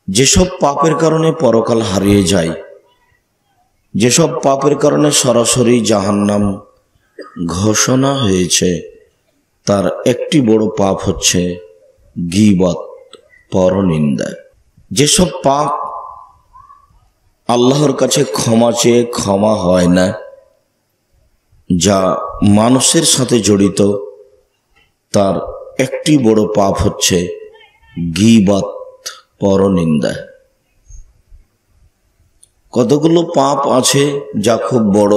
যেসব পাপের কারণে পরকাল হারিয়ে যায়, যেসব পাপের কারণে সরাসরি জাহান্নাম ঘোষণা হয়েছে, তার একটি বড় পাপ হচ্ছে গীবত, পরনিন্দা। যেসব পাপ আল্লাহর কাছে ক্ষমা চেয়ে ক্ষমা হয় না, যা মানুষের সাথে জড়িত, তার একটি বড় পাপ হচ্ছে গীবত, পরনিন্দা। কতগুলো পাপ আছে যা খুব বড়,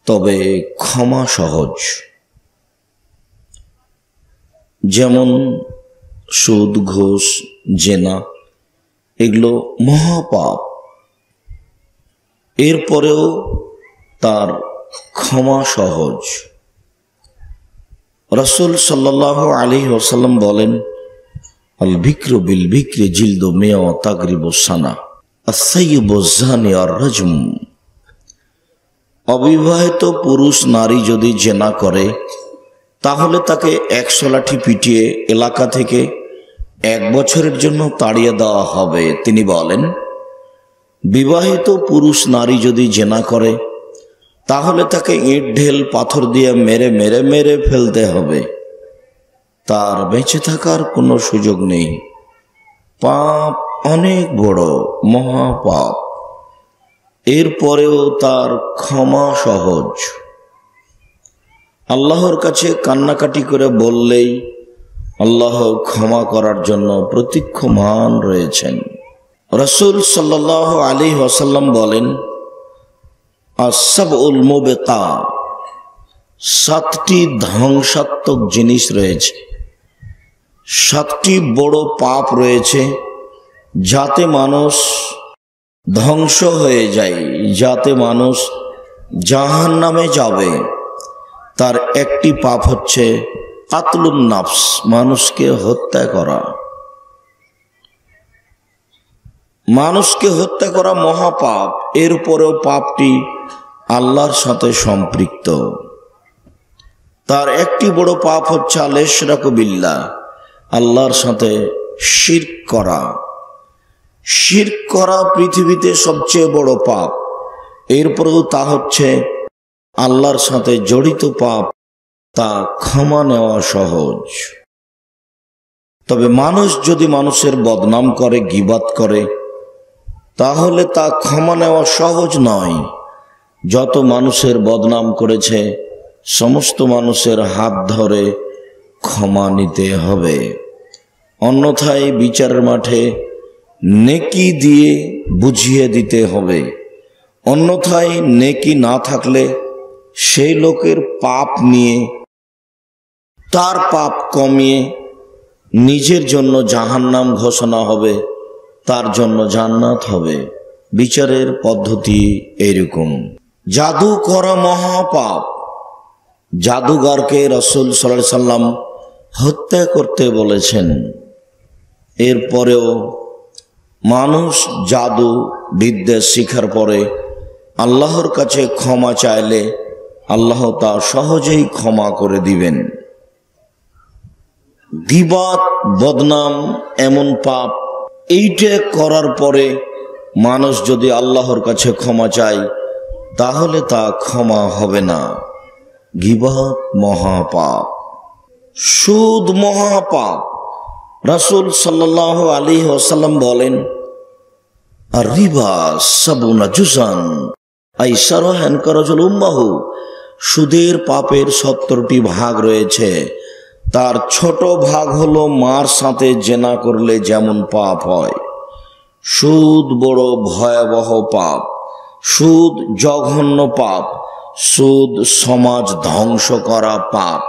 তবে ক্ষমা সহজ। যেমন সুদ, ঘুষ, জেনা, এগুলো মহাপাপ। এরপরেও তার ক্ষমা সহজ। রাসূল সাল্লাল্লাহু আলাইহি ওয়াসাল্লাম বলেন, আল বিক্রু বিল বিক্রি জিলদু মিয়া ওয়া তাগরিবু সানা, আস-সাইয়্যিবু যানি আর-রাজম। অবিবাহিত পুরুষ নারী যদি জেনা করে, তাহলে তাকে 100 লাঠি পিটিয়ে এলাকা থেকে 1 বছরের জন্য তাড়িয়ে দেওয়া হবে। তিনি বলেন, বিবাহিত পুরুষ নারী যদি জেনা করে, তাহলে তাকে ইট ঢেল পাথর দিয়ে মেরে মেরে মেরে ফেলতে হবে। তার বেঁচে থাকার কোনো সুযোগ নেই। পাপ অনেক বড়, মহাপাপ। এরপরেও তার ক্ষমা সহজ। আল্লাহর কাছে কান্নাকাটি করে বললেই আল্লাহ ক্ষমা করার জন্য প্রতীক্ষমান রয়েছেন। রাসূল সাল্লাল্লাহু আলাইহি ওয়াসাল্লাম বলেন, আস-সাবউল মুবিকা, 7টি ধ্বংসাত্মক জিনিস রয়েছে, 7টি বড় পাপ রয়েছে, যাতে মানুষ ধ্বংস হয়ে যায়, যাতে মানুষ জাহান্নামে যাবে। তার একটি পাপ হচ্ছে কাতলুন নাফস, মানুষকে হত্যা করা। মানুষকে হত্যা করা মহাপাপ। এরপরেও পাপটি আল্লাহর সাথে সম্পৃক্ত। তার একটি বড় পাপ হচ্ছে আল-ইশরাকু বিল্লাহ, আল্লাহর সাথে শিরক করা। শিরক করা পৃথিবীতে সবচেয়ে বড় পাপ। এরপরেও তা হচ্ছে আল্লাহর সাথে জড়িত পাপ, তা ক্ষমা নেওয়া সহজ। তবে মানুষ যদি মানুষের বদনাম করে, গীবত করে, তাহলে তা ক্ষমা নেওয়া সহজ নয়। যত মানুষের বদনাম করেছে, সমস্ত মানুষের হাত ধরে ক্ষমা নিতে হবে। অন্যথায় বিচারের মাঠে নেকি দিয়ে বুঝিয়ে দিতে হবে। অন্যথায় নেকি না থাকলে সেই লোকের পাপ নিয়ে, তার পাপ কমিয়ে নিজের জন্য জাহান্নাম ঘোষণা হবে, তার জন্য জান্নাত হবে। বিচারের পদ্ধতি এরকম। জাদু করা মহাপাপ। জাদুঘরকে রাসূল সাল্লাল্লাহু আলাইহি সাল্লাম হত্যা করতে বলেছেন। এরপরেও মানুষ জাদু বিদ্যা শিখার পরে আল্লাহর কাছে ক্ষমা চাইলে আল্লাহ তা সহজেই ক্ষমা করে দিবেন। গীবত, বদনাম এমন পাপ, এইটা করার পরে মানুষ যদি আল্লাহর কাছে ক্ষমা চায়, তাহলে তা ক্ষমা হবে না। গীবত মহাপাপ। সুদ মহাপাপ। রাসূল সাল্লাল্লাহু আলাইহি ওয়াসাল্লাম বলেন, আর রিবা সাবুনা জুজান আইসারহান কারাজুল উম্মাহু, সুদের পাপের 70টি ভাগ রয়েছে। তার ছোট ভাগ হলো মার সাথে জেনা করলে যেমন পাপ হয়। সুদ বড় ভয়াবহ পাপ। সুদ জঘন্য পাপ। সুদ সমাজ ধ্বংস করা পাপ।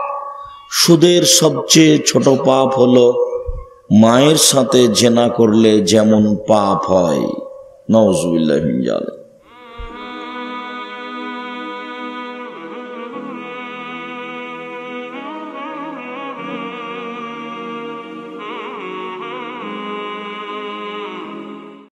সুদের সবচেয়ে ছোট পাপ হলো মায়ের সাথে জেনা করলে যেমন পাপ হয়। নাউজুবিল্লাহি মিন যালিক।